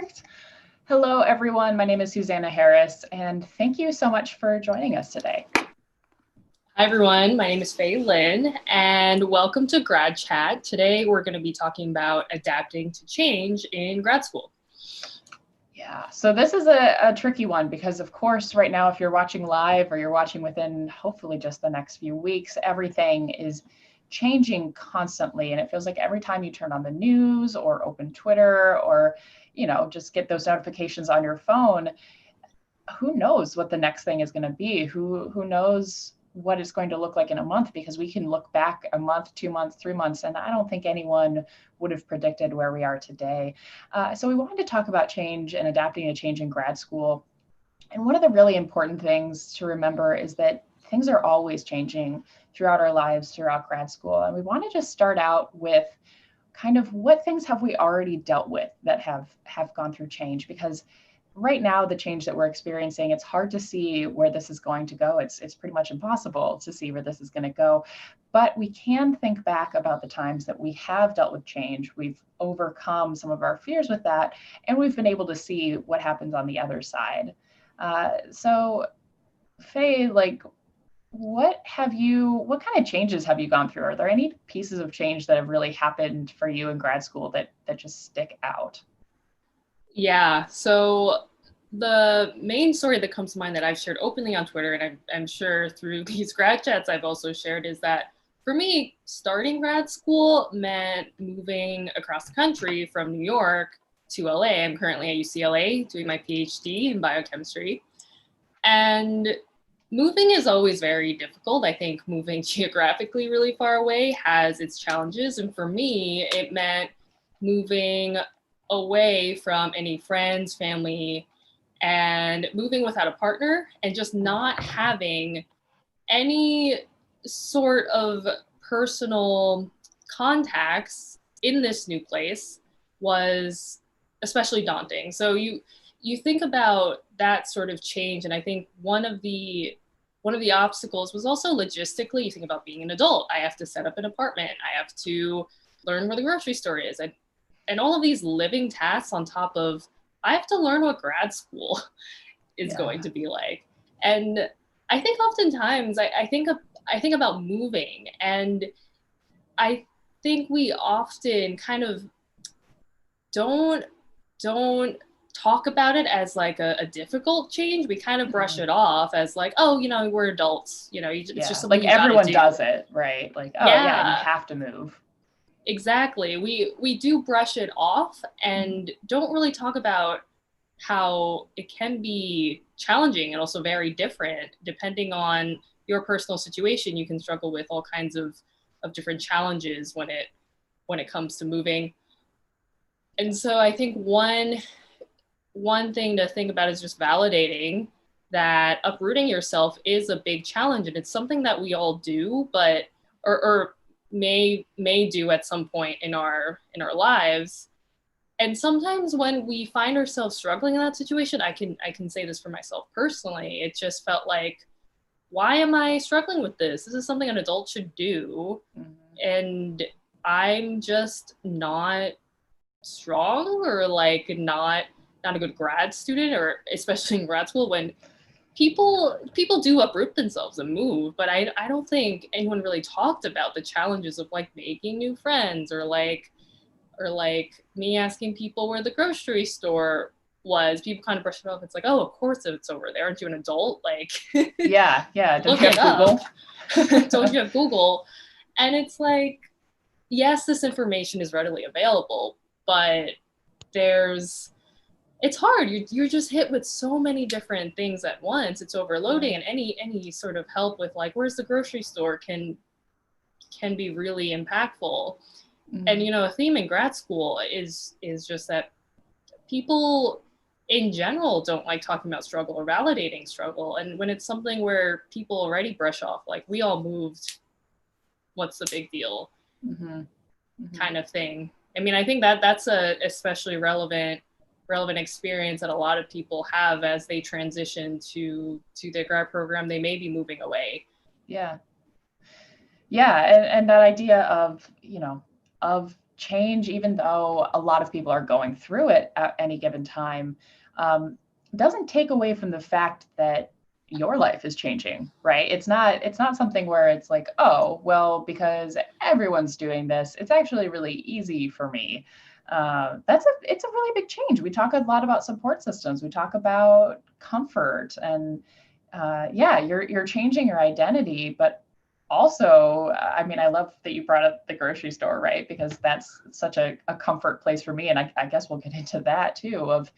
Perfect. Hello, everyone. My name is Susanna Harris, and thank you so much for joining us today. Hi, everyone. My name is Fay Lin, and welcome to Grad Chat. Today, we're going to be talking about adapting to change in grad school. Yeah, so this is a tricky one because, of course, right now, if you're watching live or you're watching within hopefully just the next few weeks, everything is changing constantly. And it feels like every time you turn on the news or open Twitter or, just get those notifications on your phone, who knows what the next thing is going to be? Who knows what it's going to look like in a month, because we can look back a month, 2 months, 3 months, and I don't think anyone would have predicted where we are today. So we wanted to talk about change and adapting to change in grad school. And one of the really important things to remember is that things are always changing throughout our lives, throughout grad school. And we want to just start out with kind of what things have we already dealt with that have gone through change, because right now, the change that we're experiencing, it's hard to see where this is going to go. It's pretty much impossible to see where this is going to go. But we can think back about the times that we have dealt with change. We've overcome some of our fears with that, and we've been able to see what happens on the other side. So, Faye, what kind of changes have you gone through? Are there any pieces of change that have really happened for you in grad school that just stick out? Yeah, so the main story that comes to mind that I've shared openly on Twitter, and I'm sure through these grad chats I've also shared, is that for me, starting grad school meant moving across the country from New York to LA. I'm currently at UCLA doing my PhD in biochemistry. And moving is always very difficult. I think moving geographically really far away has its challenges. And for me, it meant moving away from any friends, family, and moving without a partner and just not having any sort of personal contacts in this new place was especially daunting. So you think about that sort of change, and I think one of the obstacles was also logistically. You think about being an adult. I have to set up an apartment. I have to learn where the grocery store is. And all of these living tasks on top of, I have to learn what grad school is going to be like. And I think oftentimes I think about moving, and I think we often kind of don't talk about it as like a difficult change. We kind of brush it off as like, oh, we're adults. It's just something like everyone does it, right? Like, oh yeah, you have to move. Exactly. We do brush it off and don't really talk about how it can be challenging and also very different depending on your personal situation. You can struggle with all kinds of different challenges when it comes to moving. And so I think one thing to think about is just validating that uprooting yourself is a big challenge, and it's something that we all do, but or may do at some point in our lives. And sometimes when we find ourselves struggling in that situation, I can say this for myself personally, it just felt like, why am I struggling with this? This is something an adult should do. And I'm just not strong, or like not a good grad student, or especially in grad school when people do uproot themselves and move, but I don't think anyone really talked about the challenges of like making new friends, or like me asking people where the grocery store was. People kind of brush it off. It's like, oh, of course it's over there. Aren't you an adult? Like, yeah. Don't you have Google? Don't you have Google? And it's like, yes, this information is readily available, but it's hard. You're just hit with so many different things at once. It's overloading, and any sort of help with like, where's the grocery store can be really impactful. And a theme in grad school is just that people in general don't like talking about struggle or validating struggle. And when it's something where people already brush off, like, we all moved, what's the big deal, kind of thing. I mean, I think that's a especially relevant experience that a lot of people have as they transition to their grad program. They may be moving away. Yeah, and that idea of change, even though a lot of people are going through it at any given time, doesn't take away from the fact that your life is changing, right? It's not something where it's like, oh, well, because everyone's doing this, it's actually really easy for me. It's a really big change. We talk a lot about support systems. We talk about comfort, and yeah, you're changing your identity, but also, I mean, I love that you brought up the grocery store, right? Because that's such a comfort place for me, and I guess we'll get into that too, of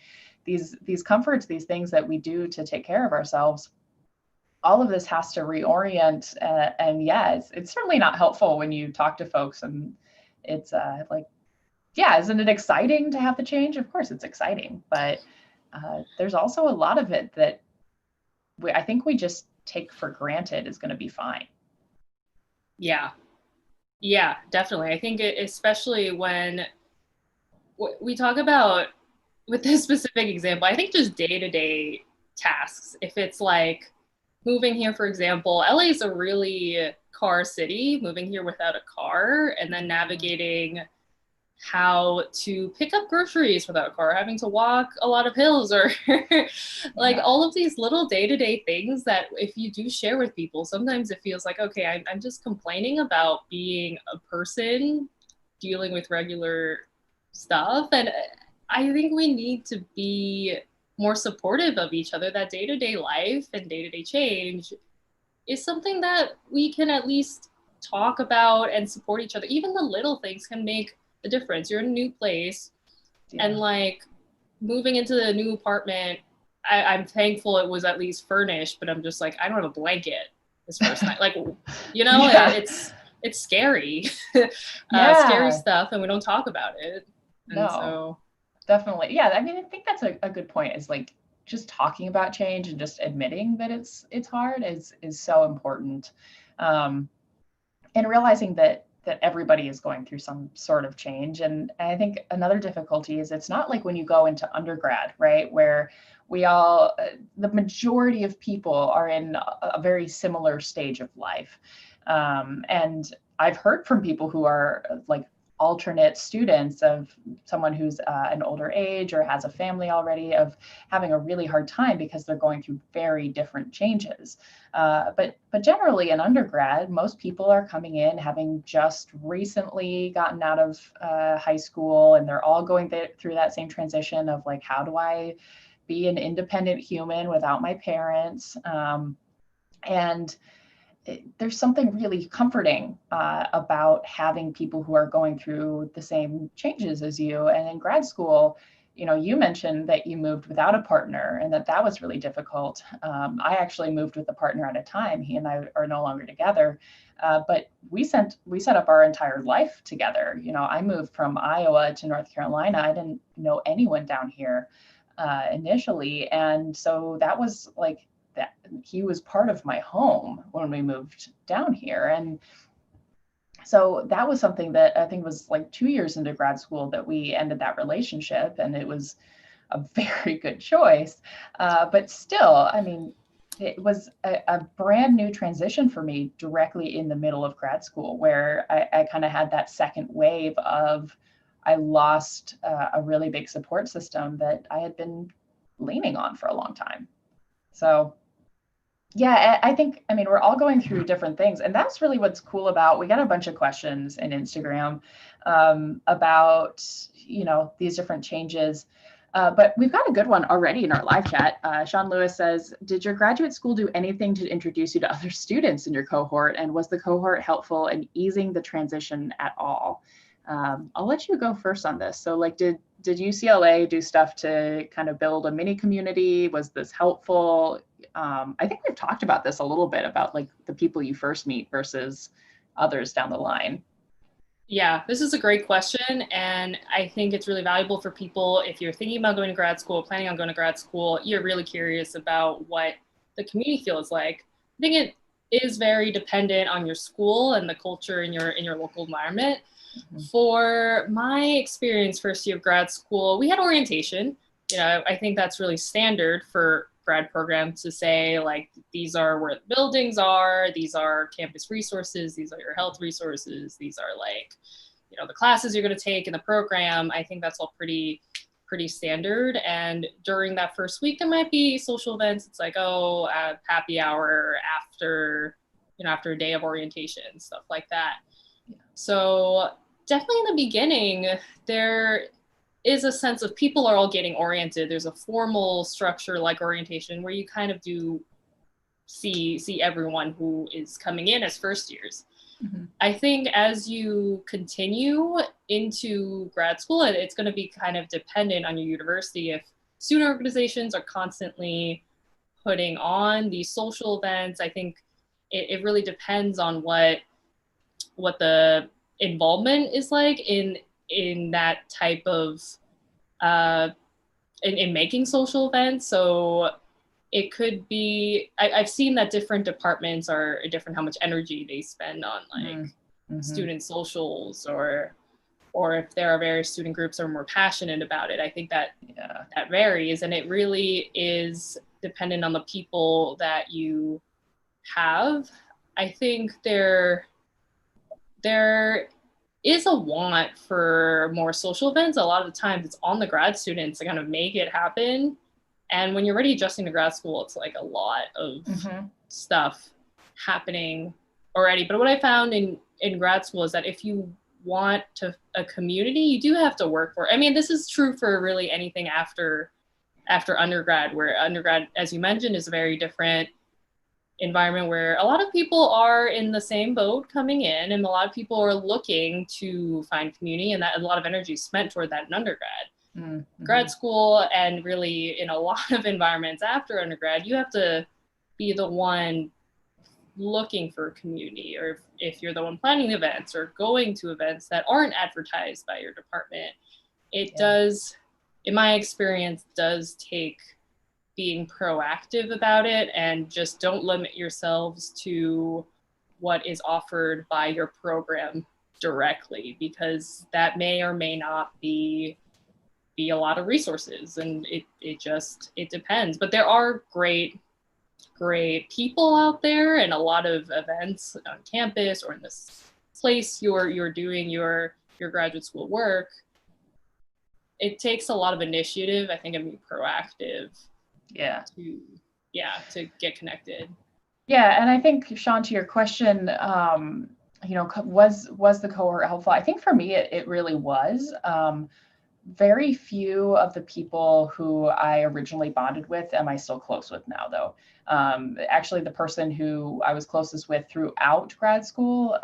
these comforts, these things that we do to take care of ourselves. All of this has to reorient, and yeah, it's certainly not helpful when you talk to folks, and it's like, yeah, isn't it exciting to have the change? Of course, it's exciting, but there's also a lot of it that I think we just take for granted is going to be fine. Yeah. Yeah, definitely. I think especially when we talk about, with this specific example, I think just day-to-day tasks. If it's like moving here, for example, LA is a really car city, moving here without a car and then navigating how to pick up groceries without a car, having to walk a lot of hills, or like all of these little day-to-day things that if you do share with people, sometimes it feels like, okay, I'm just complaining about being a person dealing with regular stuff. And I think we need to be more supportive of each other. That day-to-day life and day-to-day change is something that we can at least talk about and support each other. Even the little things can make the difference. You're in a new place, and like moving into the new apartment, I'm thankful it was at least furnished, but I'm just like, I don't have a blanket this first night. Like, it's scary. Scary stuff, and we don't talk about it. And so definitely. Yeah, I mean, I think that's a good point, is like just talking about change and just admitting that it's hard is so important. And realizing that everybody is going through some sort of change. And I think another difficulty is it's not like when you go into undergrad, right, where the majority of people are in a very similar stage of life. And I've heard from people who are like alternate students, of someone who's an older age or has a family already, of having a really hard time because they're going through very different changes. But generally in undergrad, most people are coming in having just recently gotten out of high school, and they're all going through that same transition of like, how do I be an independent human without my parents? And there's something really comforting about having people who are going through the same changes as you. And in grad school, you mentioned that you moved without a partner and that was really difficult. I actually moved with a partner at a time. He and I are no longer together, but we set up our entire life together. I moved from Iowa to North Carolina. I didn't know anyone down here initially, and so that was like, that he was part of my home when we moved down here. And so that was something that I think was like 2 years into grad school that we ended that relationship, and it was a very good choice. But still, I mean, it was a brand new transition for me directly in the middle of grad school, where I kind of had that second wave of, I lost a really big support system that I had been leaning on for a long time. So yeah, I think, I mean, we're all going through different things, and that's really what's cool about, we got a bunch of questions in Instagram about, these different changes. But we've got a good one already in our live chat. Sean Lewis says, did your graduate school do anything to introduce you to other students in your cohort? And was the cohort helpful in easing the transition at all? I'll let you go first on this. So like, did UCLA do stuff to kind of build a mini community? Was this helpful? I think we've talked about this a little bit, about like the people you first meet versus others down the line. Yeah, this is a great question. And I think it's really valuable for people, if you're thinking about going to grad school, planning on going to grad school, you're really curious about what the community feels like. I think it is very dependent on your school and the culture in your local environment. Mm-hmm. For my experience, first year of grad school, we had orientation. I think that's really standard for grad programs to say, like, these are where the buildings are, these are campus resources, these are your health resources, these are like, the classes you're going to take in the program. I think that's all pretty standard. And during that first week, there might be social events. It's like, oh, happy hour after, after a day of orientation, stuff like that. Yeah. So definitely in the beginning, there is a sense of people are all getting oriented. There's a formal structure like orientation where you kind of do see everyone who is coming in as first years. Mm-hmm. I think as you continue into grad school, it's going to be kind of dependent on your university. If student organizations are constantly putting on these social events, I think it really depends on what the involvement is like in that type of in making social events. So it could be, I've seen that different departments are different how much energy they spend on like student socials, or if there are various student groups that are more passionate about it. I think that that varies, and it really is dependent on the people that you have. I think there is a want for more social events. A lot of the times it's on the grad students to kind of make it happen. And when you're already adjusting to grad school, it's like a lot of stuff happening already. But what I found in grad school is that if you want a community, you do have to work for it. I mean, this is true for really anything after undergrad, where undergrad, as you mentioned, is a very different environment where a lot of people are in the same boat coming in, and a lot of people are looking to find community, and that a lot of energy is spent toward that in undergrad. Grad school, and really in a lot of environments after undergrad, you have to be the one looking for community, or if you're the one planning events or going to events that aren't advertised by your department. It does, in my experience, does take being proactive about it, and just don't limit yourselves to what is offered by your program directly, because that may or may not be a lot of resources, and it depends. But there are great people out there, and a lot of events on campus or in this place you're doing your graduate school work. It takes a lot of initiative, I think, and be proactive to get connected. Yeah, and I think, Sean, to your question, was the cohort helpful? I think for me it really was. Very few of the people who I originally bonded with am I still close with now, though. Actually, the person who I was closest with throughout grad school,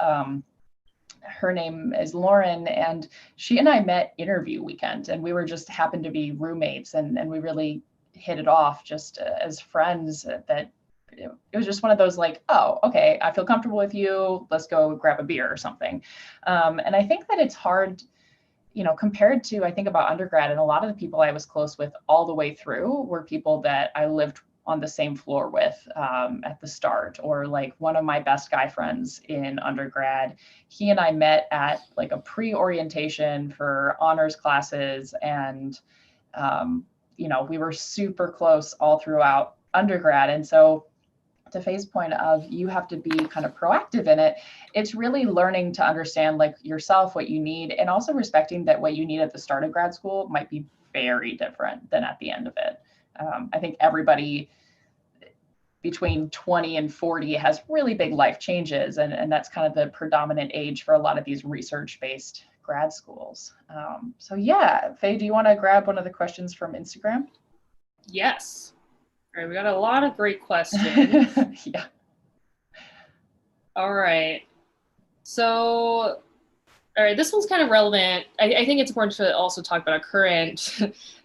her name is Lauren, and she and I met interview weekend, and we were just happened to be roommates, and we really hit it off just as friends. That it was just one of those like, oh, okay, I feel comfortable with you, let's go grab a beer or something. And I think that it's hard, compared to, I think about undergrad, and a lot of the people I was close with all the way through were people that I lived on the same floor with at the start, or like one of my best guy friends in undergrad. He and I met at like a pre-orientation for honors classes, and we were super close all throughout undergrad. And so to Fay's point of you have to be kind of proactive in it, it's really learning to understand like yourself, what you need, and also respecting that what you need at the start of grad school might be very different than at the end of it. I think everybody between 20 and 40 has really big life changes, and that's kind of the predominant age for a lot of these research-based grad schools. So yeah, Fay, do you want to grab one of the questions from Instagram? Yes. All right, we got a lot of great questions. Yeah. All right. So, all right, this one's kind of relevant. I think it's important to also talk about our current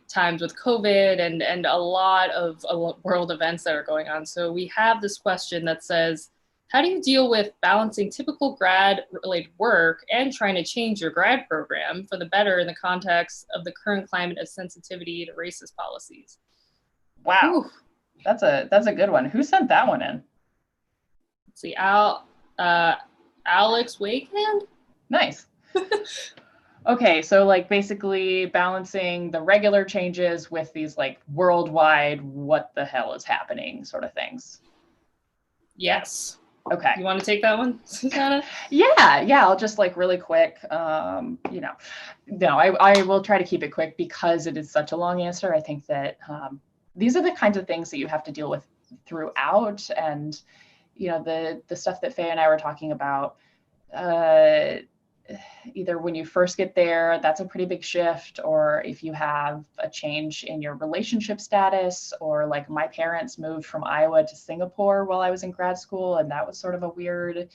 times with COVID and a lot of world events that are going on. So we have this question that says, how do you deal with balancing typical grad-related work and trying to change your grad program for the better in the context of the current climate of sensitivity to racist policies? Wow. Ooh. That's a good one. Who sent that one in? Let's see, Alex Wakehand? Nice. Okay, so like basically balancing the regular changes with these like worldwide, what the hell is happening sort of things. Yes. Okay. You want to take that one, Susanna? Yeah. I'll just like really quick, no, I will try to keep it quick because it is such a long answer. I think that these are the kinds of things that you have to deal with throughout. And, the stuff that Fay and I were talking about, either when you first get there, that's a pretty big shift, or if you have a change in your relationship status, or like my parents moved from Iowa to Singapore while I was in grad school. And that was sort of a weird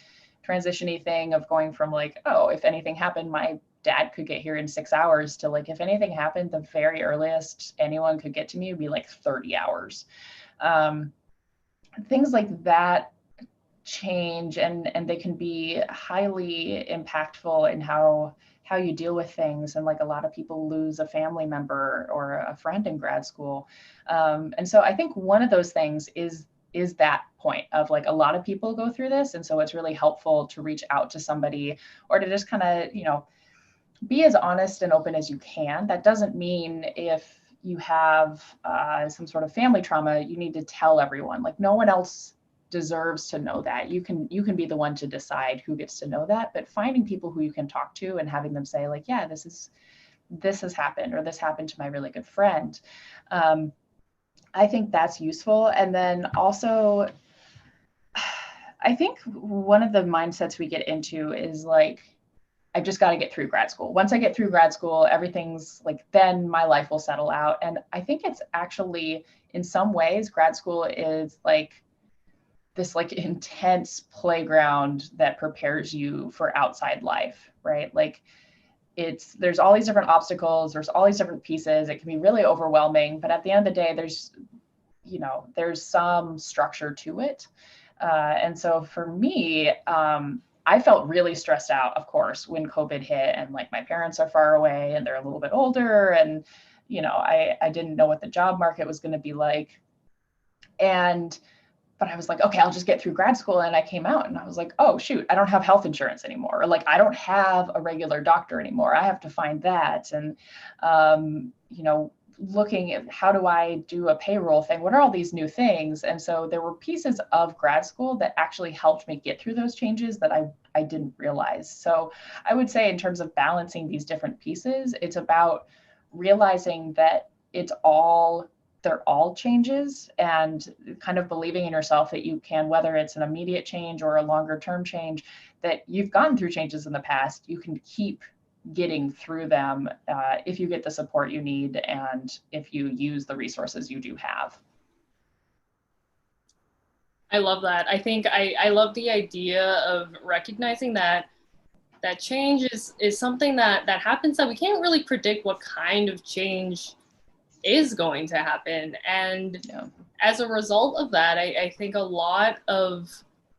transition-y thing of going from like, oh, if anything happened, my dad could get here in 6 hours, to like, if anything happened, the very earliest anyone could get to me would be like 30 hours. Things like that change, and they can be highly impactful in how you deal with things. And like, a lot of people lose a family member or a friend in grad school. And so I think one of those things is that point of like, a lot of people go through this. And so it's really helpful to reach out to somebody, or to just kind of, be as honest and open as you can. That doesn't mean if you have some sort of family trauma, you need to tell everyone. Like, no one else deserves to know that. You can be the one to decide who gets to know that, but finding people who you can talk to and having them say like, yeah, this has happened, or this happened to my really good friend. I think that's useful. And then also, I think one of the mindsets we get into is like, I've just got to get through grad school. Once I get through grad school, everything's like, then my life will settle out. And I think it's actually, in some ways, grad school is like this like intense playground that prepares you for outside life, right? Like, there's all these different obstacles, there's all these different pieces. It can be really overwhelming, but at the end of the day, there's some structure to it. And so for me, I felt really stressed out, of course, when COVID hit, and like, my parents are far away and they're a little bit older, and I didn't know what the job market was going to be like. But I was like, okay, I'll just get through grad school. And I came out and I was like, oh shoot, I don't have health insurance anymore. Or like, I don't have a regular doctor anymore. I have to find that. And looking at how do I do a payroll thing? What are all these new things? And so there were pieces of grad school that actually helped me get through those changes that I didn't realize. So I would say, in terms of balancing these different pieces, it's about realizing that they're all changes, and kind of believing in yourself that you can, whether it's an immediate change or a longer term change, that you've gone through changes in the past, you can keep getting through them if you get the support you need, and if you use the resources you do have. I love that. I think I love the idea of recognizing that change is something that happens, that we can't really predict what kind of change is going to happen. And as a result of that, I think a lot of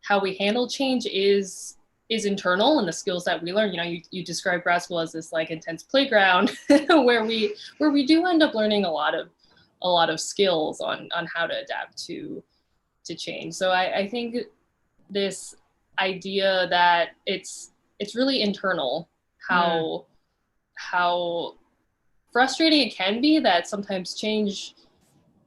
how we handle change is internal, and the skills that we learn. You describe grad school as this like intense playground where we do end up learning a lot of skills on how to adapt to change. So I think this idea that it's really internal, how frustrating it can be, that sometimes change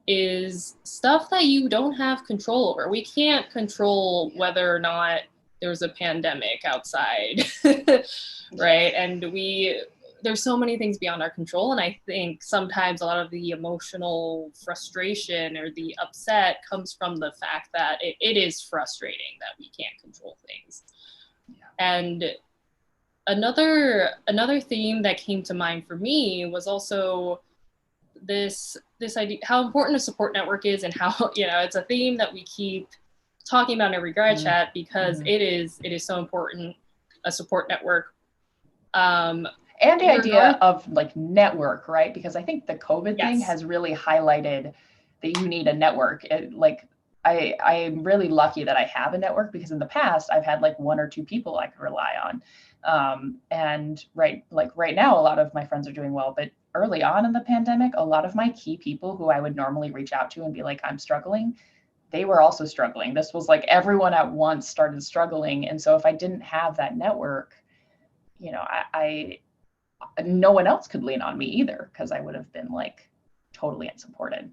is stuff that you don't have control over. We can't control whether or not there's a pandemic outside, right? And there's so many things beyond our control. And I think sometimes a lot of the emotional frustration or the upset comes from the fact that it is frustrating that we can't control things. Yeah. And another theme that came to mind for me was also this idea, how important a support network is, and how, it's a theme that we keep talking about in every grad chat, because it is so important, a support network. And the idea of like network, right? Because I think the COVID thing has really highlighted that you need a network. I'm really lucky that I have a network, because in the past I've had like one or two people I could rely on. And right now, a lot of my friends are doing well, but early on in the pandemic, a lot of my key people who I would normally reach out to and be like, I'm struggling, they were also struggling. This was like, everyone at once started struggling. And so if I didn't have that network, no one else could lean on me either, because I would have been like totally unsupported.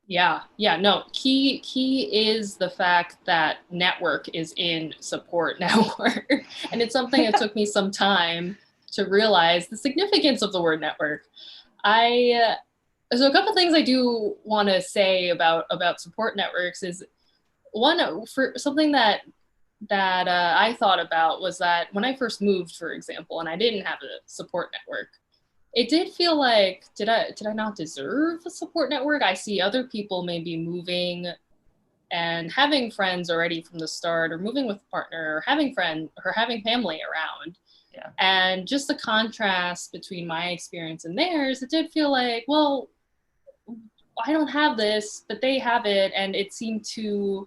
No, key is the fact that network is in support network. And it's something that took me some time to realize the significance of the word network. So a couple things I do want to say about support networks is one, for something that I thought about was that when I first moved, for example, and I didn't have a support network, it did feel like, did I not deserve a support network? I see other people maybe moving and having friends already from the start, or moving with a partner, or having family around. Yeah. And just the contrast between my experience and theirs, it did feel like, well, I don't have this, but they have it, and it seemed to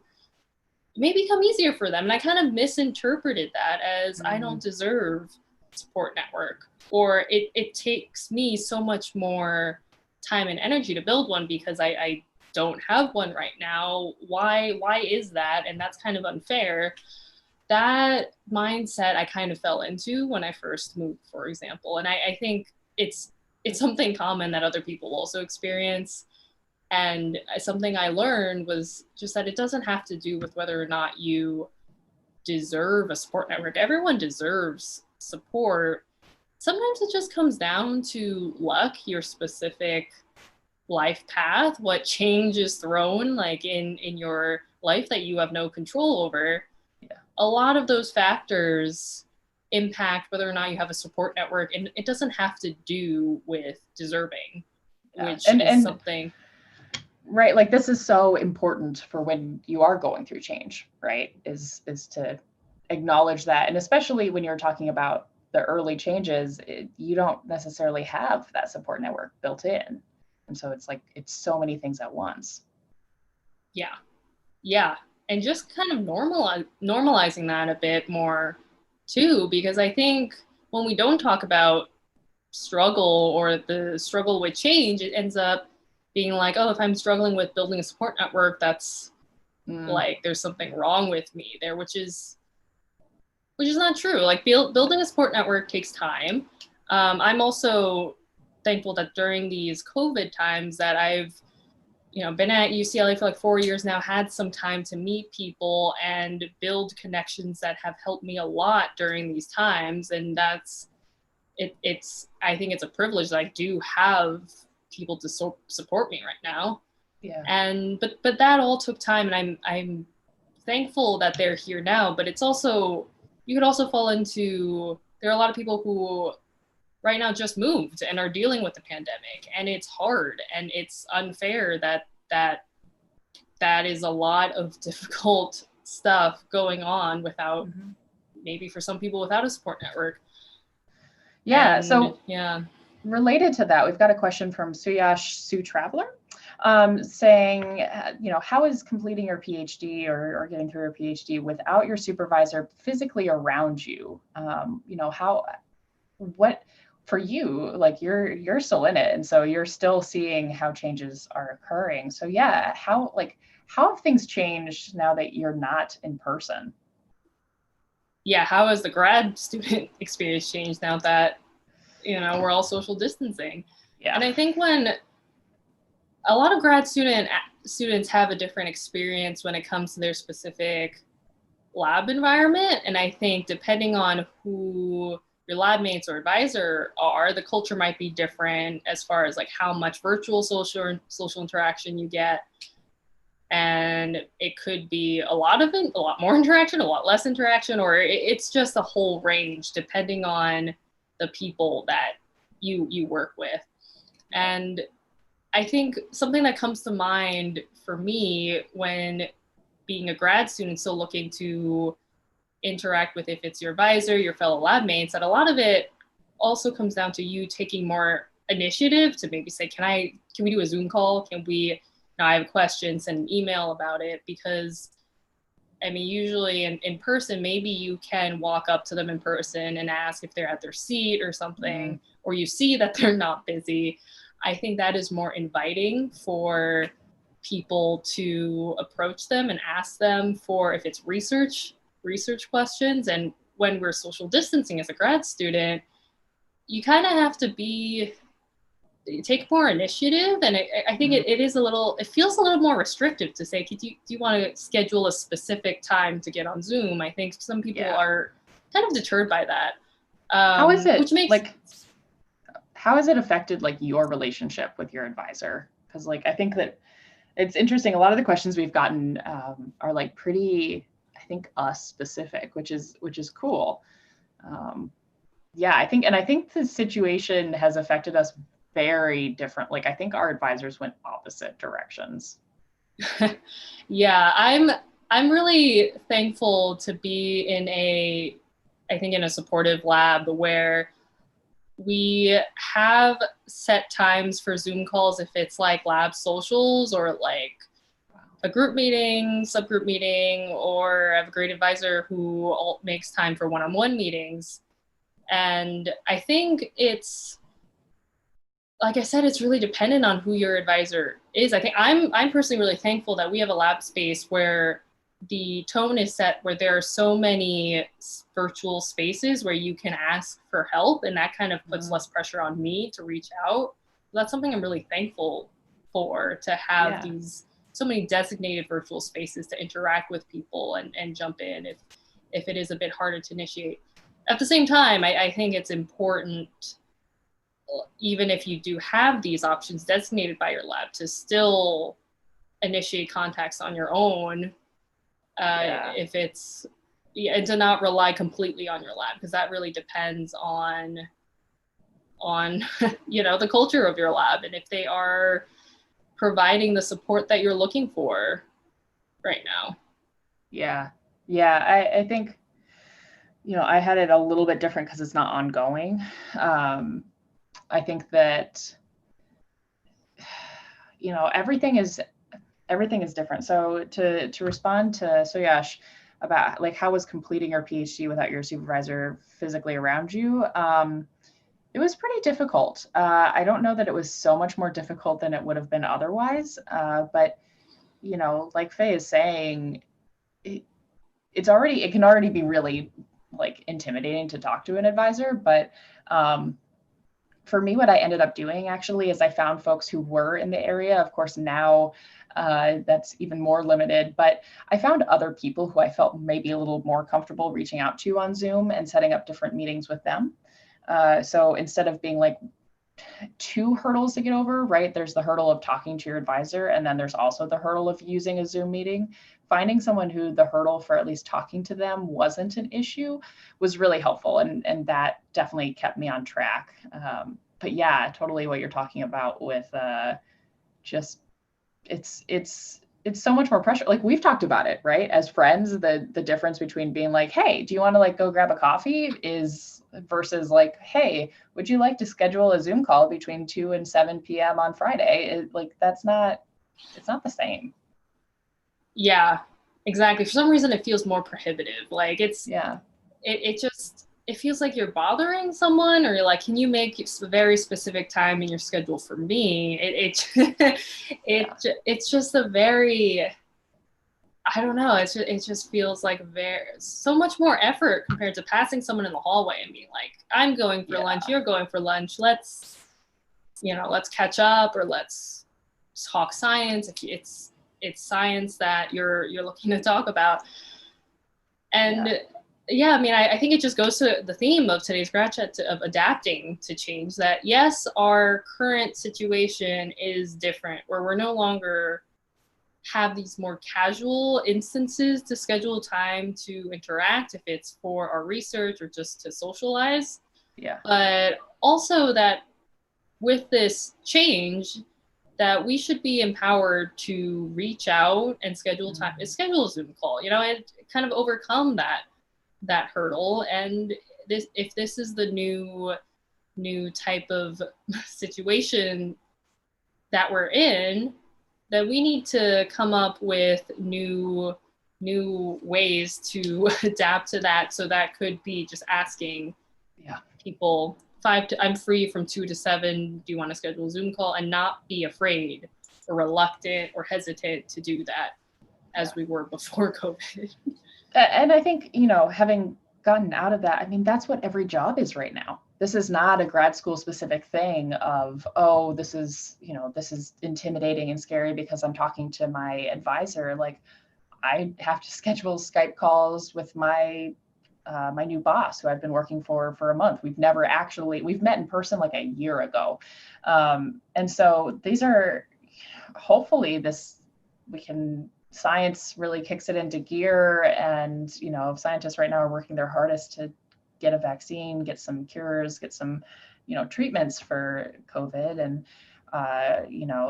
maybe become easier for them. And I kind of misinterpreted that as I don't deserve support network, or it takes me so much more time and energy to build one because I don't have one right now. Why is that? And that's kind of unfair. That mindset I kind of fell into when I first moved, for example. And I think it's something common that other people also experience. And something I learned was just that it doesn't have to do with whether or not you deserve a support network. Everyone deserves support. Sometimes it just comes down to luck, your specific life path, what change is thrown like in your life that you have no control over. Yeah. A lot of those factors impact whether or not you have a support network, and it doesn't have to do with deserving, which is something. Right, like this is so important for when you are going through change, right? Is to acknowledge that, and especially when you're talking about the early changes, you don't necessarily have that support network built in, and so it's like it's so many things at once. Yeah, and just kind of normalizing that a bit more too, because I think when we don't talk about struggle or the struggle with change, it ends up being like, oh, if I'm struggling with building a support network, that's like there's something wrong with me there, which is not true. Like building a support network takes time. I'm also thankful that during these COVID times that I've been at UCLA for like 4 years now, had some time to meet people and build connections that have helped me a lot during these times. And that's I think it's a privilege that I do have people to support me right now. Yeah. And but that all took time, and I'm thankful that they're here now. But it's also, you could also fall into, there are a lot of people who right now just moved and are dealing with the pandemic, and it's hard and it's unfair that is a lot of difficult stuff going on without maybe for some people without a support network. Yeah. And, so yeah. Related to that, we've got a question from Suyash Sue Traveler, saying, how is completing your PhD or getting through your PhD without your supervisor physically around you? What for you, like you're still in it, and so you're still seeing how changes are occurring. So yeah, how have things changed now that you're not in person? Yeah, how has the grad student experience changed now that we're all social distancing? Yeah. And I think when a lot of grad students have a different experience when it comes to their specific lab environment, and I think depending on who your lab mates or advisor are, the culture might be different as far as like how much virtual social interaction you get. And it could be a lot more interaction, a lot less interaction, or it's just a whole range depending on the people that you work with. And I think something that comes to mind for me when being a grad student, still looking to interact with, if it's your advisor, your fellow lab mates, that a lot of it also comes down to you taking more initiative to maybe say, can we do a Zoom call? Can we, I have a question, send an email about it? Because I mean, usually in person, maybe you can walk up to them in person and ask if they're at their seat or something, or you see that they're not busy. I think that is more inviting for people to approach them and ask them for, if it's research questions. And when we're social distancing as a grad student, you kind of have to be take more initiative. And I think it is it feels a little more restrictive to say, do you want to schedule a specific time to get on Zoom? I think some people are kind of deterred by that. How is it, which makes, like, how has it affected like your relationship with your advisor? Because like, I think that it's interesting. A lot of the questions we've gotten are like pretty, I think, us specific, which is cool. Yeah, I think the situation has affected us very different. Like, I think our advisors went opposite directions. Yeah, I'm really thankful to be in a supportive lab where we have set times for Zoom calls if it's like lab socials or like a group meeting, subgroup meeting, or I have a great advisor who makes time for one-on-one meetings. And I think it's, like I said, it's really dependent on who your advisor is. I think I'm personally really thankful that we have a lab space where the tone is set, where there are so many virtual spaces where you can ask for help, and that kind of puts less pressure on me to reach out. That's something I'm really thankful for, to have these so many designated virtual spaces to interact with people and jump in if it is a bit harder to initiate. At the same time, I think it's important, even if you do have these options designated by your lab, to still initiate contacts on your own. If it's, and to not rely completely on your lab, because that really depends on the culture of your lab, and if they are providing the support that you're looking for right now. I think, I had it a little bit different because it's not ongoing. I think that, everything is different. So to respond to Soyash about like, how was completing your PhD without your supervisor physically around you? It was pretty difficult. I don't know that it was so much more difficult than it would have been otherwise. But, like Fay is saying, it can already be really like intimidating to talk to an advisor. But for me, what I ended up doing actually is I found folks who were in the area. Of course, now that's even more limited, but I found other people who I felt maybe a little more comfortable reaching out to on Zoom and setting up different meetings with them. So instead of being like 2 hurdles to get over, right? There's the hurdle of talking to your advisor, and then there's also the hurdle of using a Zoom meeting. Finding someone who the hurdle for at least talking to them wasn't an issue was really helpful, and that definitely kept me on track. But yeah, totally what you're talking about with just it's so much more pressure. Like, we've talked about it, right? As friends, the difference between being like, hey, do you want to like go grab a coffee, is versus like, hey, would you like to schedule a Zoom call between 2 and 7 p.m. on Friday? It's not the same. Yeah, exactly. For some reason, it feels more prohibitive. Like it feels like you're bothering someone, or you're like, can you make a very specific time in your schedule for me? It's just a very, I don't know. It just feels like so much more effort compared to passing someone in the hallway and being like, I'm going for lunch, you're going for lunch. Let's catch up, or let's talk science. If it's science that you're looking to talk about. And I think it just goes to the theme of today's grad chat of adapting to change, that yes, our current situation is different, where we're no longer have these more casual instances to schedule time to interact, if it's for our research or just to socialize. But also that with this change, that we should be empowered to reach out and schedule time, schedule a Zoom call, and kind of overcome that hurdle. And if this is the new type of situation that we're in, that we need to come up with new ways to adapt to that. So that could be just asking people, I'm free from 2 to 7. Do you want to schedule a Zoom call? And not be afraid or reluctant or hesitant to do that, as we were before COVID. And I think, having gotten out of that, I mean, that's what every job is right now. this is not a grad school specific thing of, oh, this is, this is intimidating and scary because I'm talking to my advisor. Like, I have to schedule Skype calls with my my new boss, who I've been working for a month. We've met in person like a year ago. And so these are, hopefully science really kicks it into gear. And, scientists right now are working their hardest to get a vaccine, get some cures, get some, treatments for COVID. And,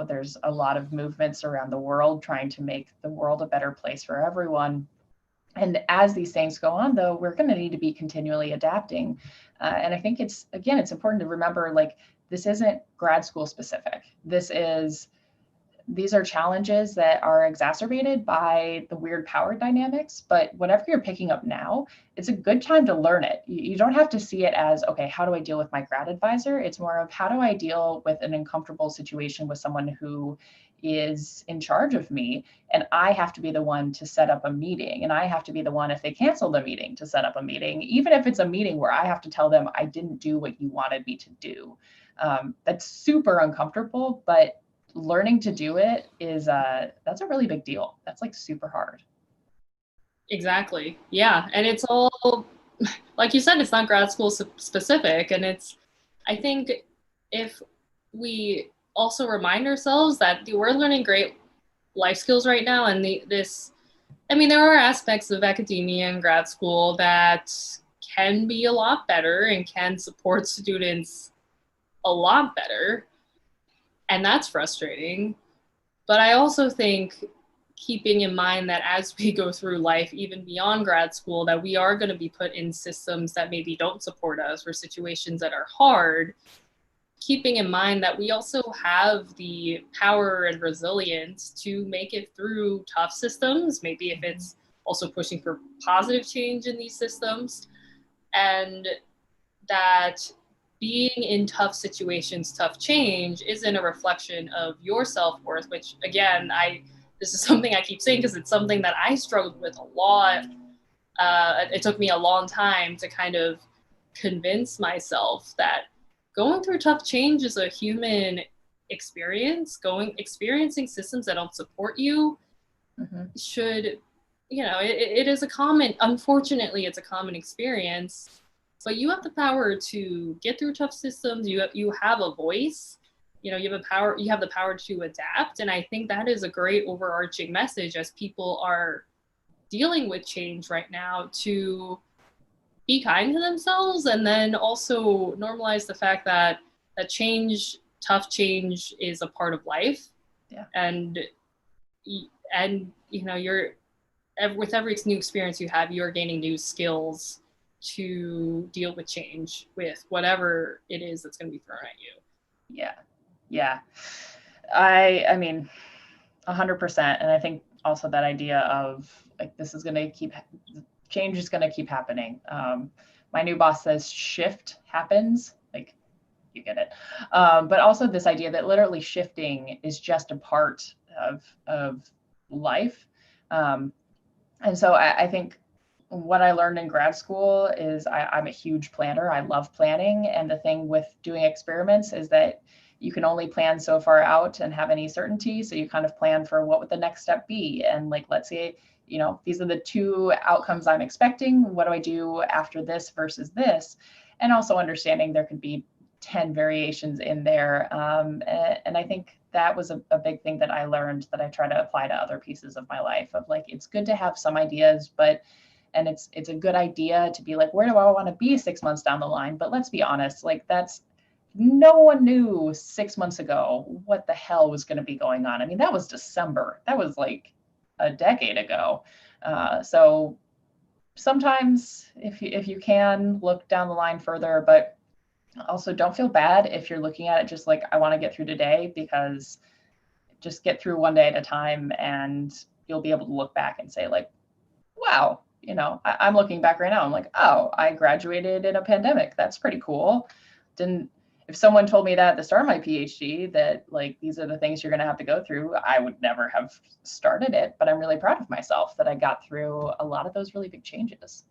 there's a lot of movements around the world trying to make the world a better place for everyone. And as these things go on, though, we're going to need to be continually adapting. And I think it's important to remember, like, this isn't grad school specific. These are challenges that are exacerbated by the weird power dynamics. But whatever you're picking up now, it's a good time to learn it. You don't have to see it as, okay, how do I deal with my grad advisor? It's more of, how do I deal with an uncomfortable situation with someone who is in charge of me, and I have to be the one to set up a meeting, and I have to be the one, if they cancel the meeting, to set up a meeting, even if it's a meeting where I have to tell them I didn't do what you wanted me to do. That's super uncomfortable, but learning to do it that's a really big deal. That's like super hard. Exactly. Yeah. And it's all, like you said, it's not grad school specific. And I think if we also remind ourselves that we're learning great life skills right now, and there are aspects of academia and grad school that can be a lot better and can support students a lot better. And that's frustrating. But I also think keeping in mind that as we go through life, even beyond grad school, that we are going to be put in systems that maybe don't support us, or situations that are hard, keeping in mind that we also have the power and resilience to make it through tough systems, maybe if it's also pushing for positive change in these systems, and that being in tough situations, tough change, isn't a reflection of your self-worth, which, again, this is something I keep saying because it's something that I struggled with a lot. It took me a long time to kind of convince myself that going through tough change is a human experience. Experiencing systems that don't support you should, it is unfortunately, it's a common experience. But you have the power to get through tough systems. You have a voice. You have the power to adapt. And I think that is a great overarching message as people are dealing with change right now, to be kind to themselves, and then also normalize the fact that tough change is a part of life. Yeah. And with every new experience you have, you're gaining new skills to deal with change, with whatever it is that's going to be thrown at you. Yeah. I mean, 100%. And I think also that idea of, like, change is going to keep happening. My new boss says shift happens, like, you get it. But also this idea that literally shifting is just a part of life. And so I think what I learned in grad school is I'm a huge planner. I love planning. And the thing with doing experiments is that you can only plan so far out and have any certainty. So you kind of plan for what would the next step be. And, like, let's say, these are the two outcomes I'm expecting. What do I do after this versus this? And also understanding there could be 10 variations in there. And I think that was a big thing that I learned, that I try to apply to other pieces of my life, of, like, it's good to have some ideas, and it's a good idea to be like, where do I want to be 6 months down the line? But let's be honest, like, no one knew 6 months ago what the hell was going to be going on. I mean, that was December. That was like a decade ago. So sometimes if you can look down the line further, but also don't feel bad if you're looking at it just like, I want to get through today, because just get through one day at a time, and you'll be able to look back and say, like, wow, I'm looking back right now. I'm like, oh, I graduated in a pandemic. That's pretty cool. If someone told me that at the start of my PhD, that, like, these are the things you're going to have to go through, I would never have started it. But I'm really proud of myself that I got through a lot of those really big changes.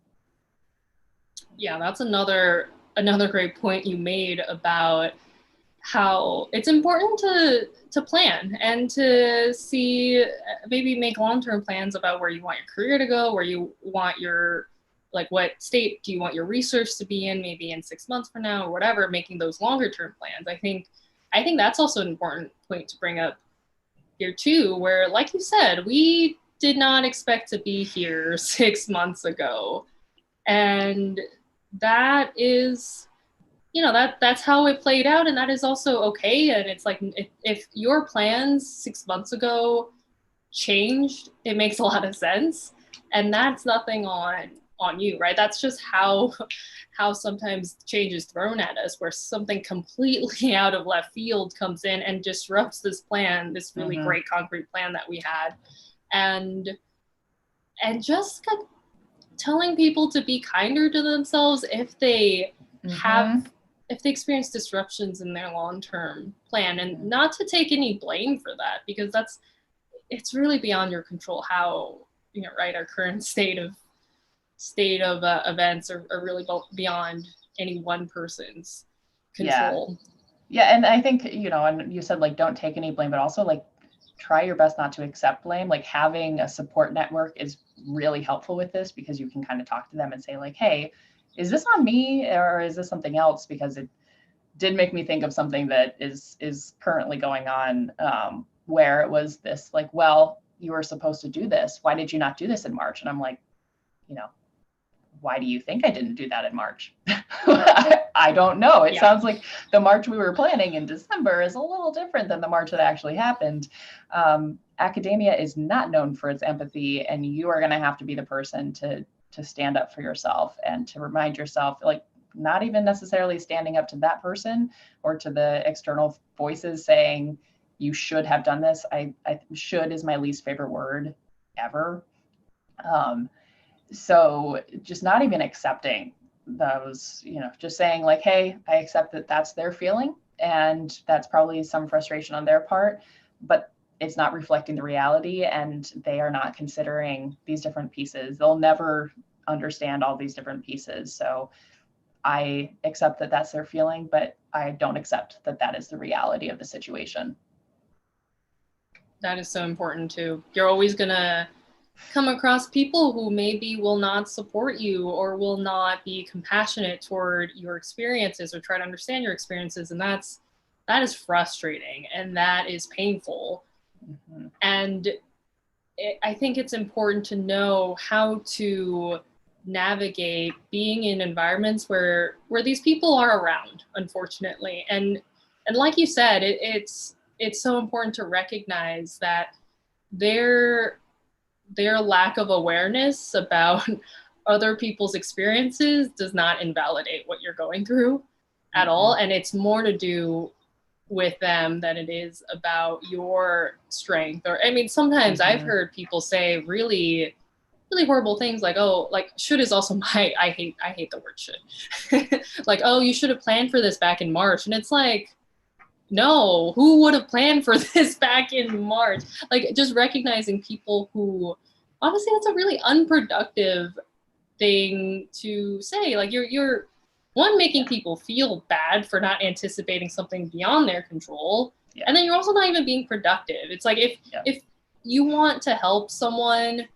Yeah, that's another another great point you made about how it's important to plan and to see, maybe make long-term plans about where you want your career to go, where you want your, like, what state do you want your research to be in, maybe in 6 months from now or whatever, making those longer term plans. I think that's also an important point to bring up here too, where, like you said, we did not expect to be here 6 months ago. And that is, that's how it played out, and that is also okay. And it's like, if your plans 6 months ago changed, it makes a lot of sense, and that's nothing on you, right? That's just how sometimes change is thrown at us, where something completely out of left field comes in and disrupts this plan, this really great concrete plan that we had. And just like telling people to be kinder to themselves if they if they experience disruptions in their long-term plan, and not to take any blame for that, because it's really beyond your control how, right, our current state of events are really beyond any one person's control. Yeah, and I think, and you said, like, don't take any blame, but also, like, try your best not to accept blame. Like, having a support network is really helpful with this, because you can kind of talk to them and say, like, hey, is this on me, or is this something else? Because it did make me think of something that is currently going on, where it was this, like, well, you were supposed to do this. Why did you not do this in March? And I'm like, why do you think I didn't do that in March? I don't know. It sounds like the March we were planning in December is a little different than the March that actually happened. Academia is not known for its empathy, and you are going to have to be the person to stand up for yourself and to remind yourself, like, not even necessarily standing up to that person or to the external voices saying you should have done this. I should is my least favorite word ever. So just not even accepting those, just saying, like, hey, I accept that that's their feeling, and that's probably some frustration on their part, but it's not reflecting the reality, and they are not considering these different pieces. They'll never understand all these different pieces. So I accept that that's their feeling, but I don't accept that that is the reality of the situation. That is so important too. You're always going to come across people who maybe will not support you or will not be compassionate toward your experiences or try to understand your experiences. And that is frustrating, and that is painful. And I think it's important to know how to navigate being in environments where these people are around, unfortunately. And like you said, it's so important to recognize that their lack of awareness about other people's experiences does not invalidate what you're going through at all. And it's more to do with them than it is about your strength. Or, I mean, sometimes I've heard people say really, really horrible things, like, oh, like, should is also I hate the word should. Like, oh, you should have planned for this back in March. And it's like, no, who would have planned for this back in March? Like, just recognizing people who, honestly, that's a really unproductive thing to say. Like, you're one, making people feel bad for not anticipating something beyond their control. Yeah. And then you're also not even being productive. It's like, if you want to help someone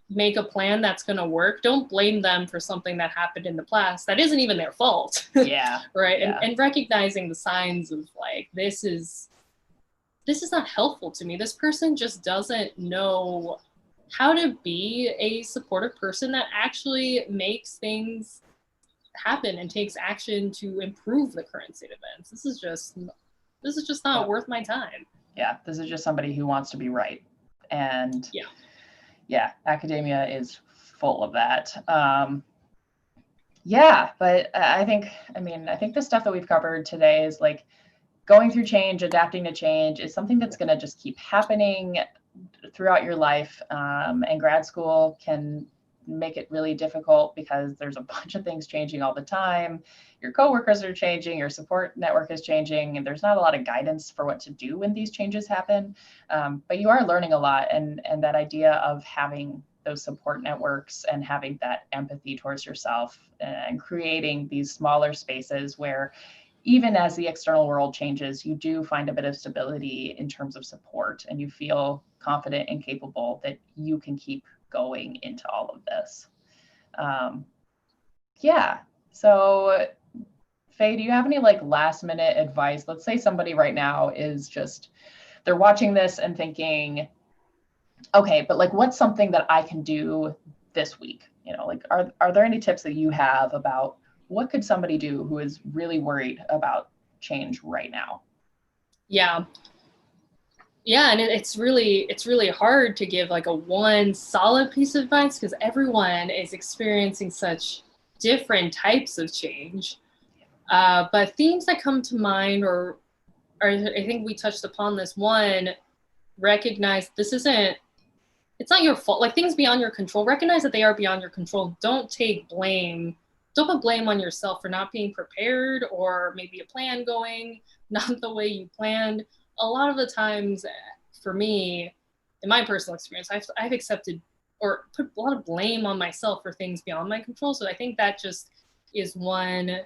make a plan that's going to work, don't blame them for something that happened in the past that isn't even their fault. Yeah. Right. Yeah. And recognizing the signs of, like, this is not helpful to me. This person just doesn't know how to be a supportive person that actually makes things happen and takes action to improve the current state of events. This is just not worth my time. Yeah. This is just somebody who wants to be right. And yeah, academia is full of that. But I think the stuff that we've covered today is, like, going through change, adapting to change is something that's going to just keep happening throughout your life. And grad school can make it really difficult because there's a bunch of things changing all the time. Your coworkers are changing, your support network is changing, and there's not a lot of guidance for what to do when these changes happen. But you are learning a lot, and that idea of having those support networks and having that empathy towards yourself and creating these smaller spaces where even as the external world changes, you do find a bit of stability in terms of support and you feel confident and capable that you can keep going into all of this. Yeah. So Fay, do you have any like last minute advice? Let's say somebody right now is just, they're watching this and thinking, okay, but like what's something that I can do this week? You know, like are there any tips that you have about what could somebody do who is really worried about change right now? Yeah. Yeah, and it's really hard to give like a one solid piece of advice because everyone is experiencing such different types of change. But themes that come to mind, or I think we touched upon this one, recognize it's not your fault. Like things beyond your control, recognize that they are beyond your control. Don't take blame. Don't put blame on yourself for not being prepared or maybe a plan going not the way you planned. A lot of the times for me, in my personal experience, I've accepted or put a lot of blame on myself for things beyond my control. So I think that just is one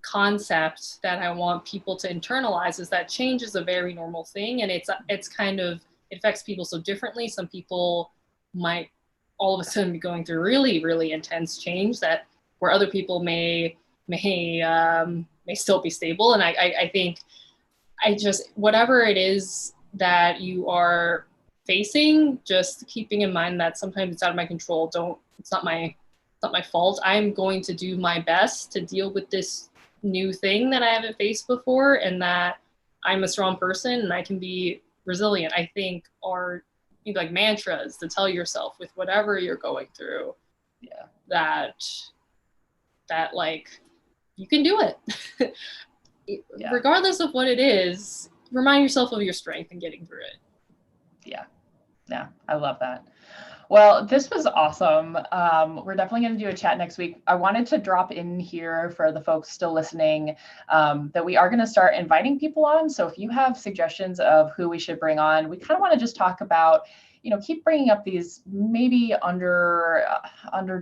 concept that I want people to internalize, is that change is a very normal thing, and it's kind of, it affects people so differently. Some people might all of a sudden be going through really, really intense change that where other people may still be stable. And I think whatever it is that you are facing, just keeping in mind that sometimes it's out of my control. It's not my fault. I'm going to do my best to deal with this new thing that I haven't faced before, and that I'm a strong person and I can be resilient. I think are like mantras to tell yourself with whatever you're going through. Yeah. That like you can do it. Yeah. Regardless of what it is, remind yourself of your strength and getting through it. Yeah, I love that. Well, this was awesome. We're definitely going to do a chat next week. I wanted to drop in here for the folks still listening that we are going to start inviting people on. So if you have suggestions of who we should bring on, we kind of want to just talk about, keep bringing up these maybe under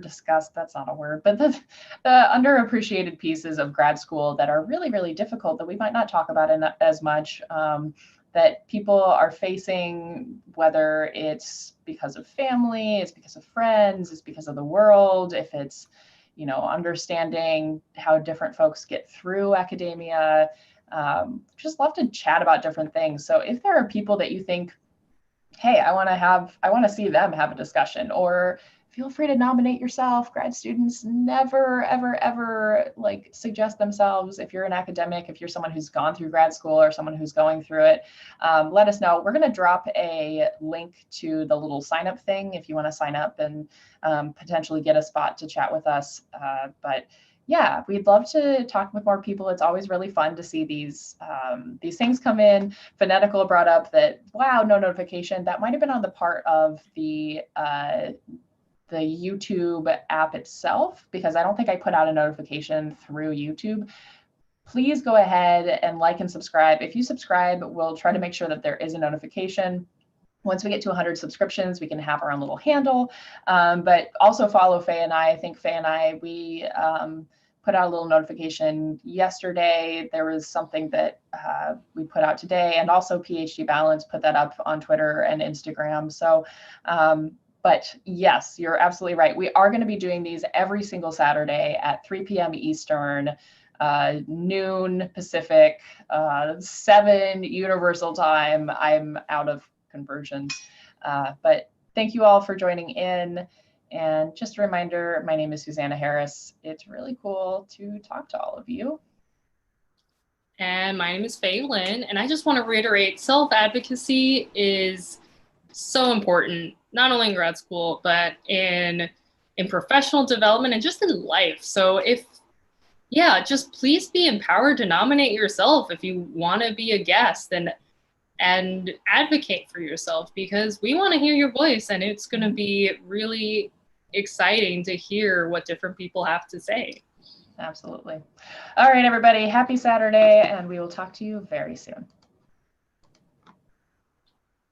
discussed, that's not a word, but the underappreciated pieces of grad school that are really, really difficult that we might not talk about as much. That people are facing, whether it's because of family, it's because of friends, it's because of the world, if it's, understanding how different folks get through academia. Just love to chat about different things. So if there are people that you think, hey, I want to see them have a discussion, or feel free to nominate yourself. Grad students never, ever, ever like suggest themselves. If you're an academic, if you're someone who's gone through grad school or someone who's going through it, let us know. We're going to drop a link to the little sign up thing if you want to sign up and potentially get a spot to chat with us. But yeah, we'd love to talk with more people. It's always really fun to see these things come in. Phonetical brought up that, wow, no notification. That might have been on the part of the YouTube app itself, because I don't think I put out a notification through YouTube. Please go ahead and like and subscribe. If you subscribe, we'll try to make sure that there is a notification. Once we get to 100 subscriptions, we can have our own little handle. But also follow Fay and I. I think Fay and I, we put out a little notification yesterday. There was something that we put out today, and also PhD Balance put that up on Twitter and Instagram. So but yes, you're absolutely right. We are going to be doing these every single Saturday at 3 p.m. Eastern, noon Pacific, 7 Universal Time. I'm out of conversions. But thank you all for joining in. And just a reminder, my name is Susanna Harris. It's really cool to talk to all of you. And my name is Fay Lin. And I just want to reiterate, self-advocacy is so important, not only in grad school, but in professional development and just in life. So just please be empowered to nominate yourself if you want to be a guest and advocate for yourself, because we want to hear your voice, and it's going to be really exciting to hear what different people have to say. Absolutely. All right, everybody, happy Saturday, and we will talk to you very soon.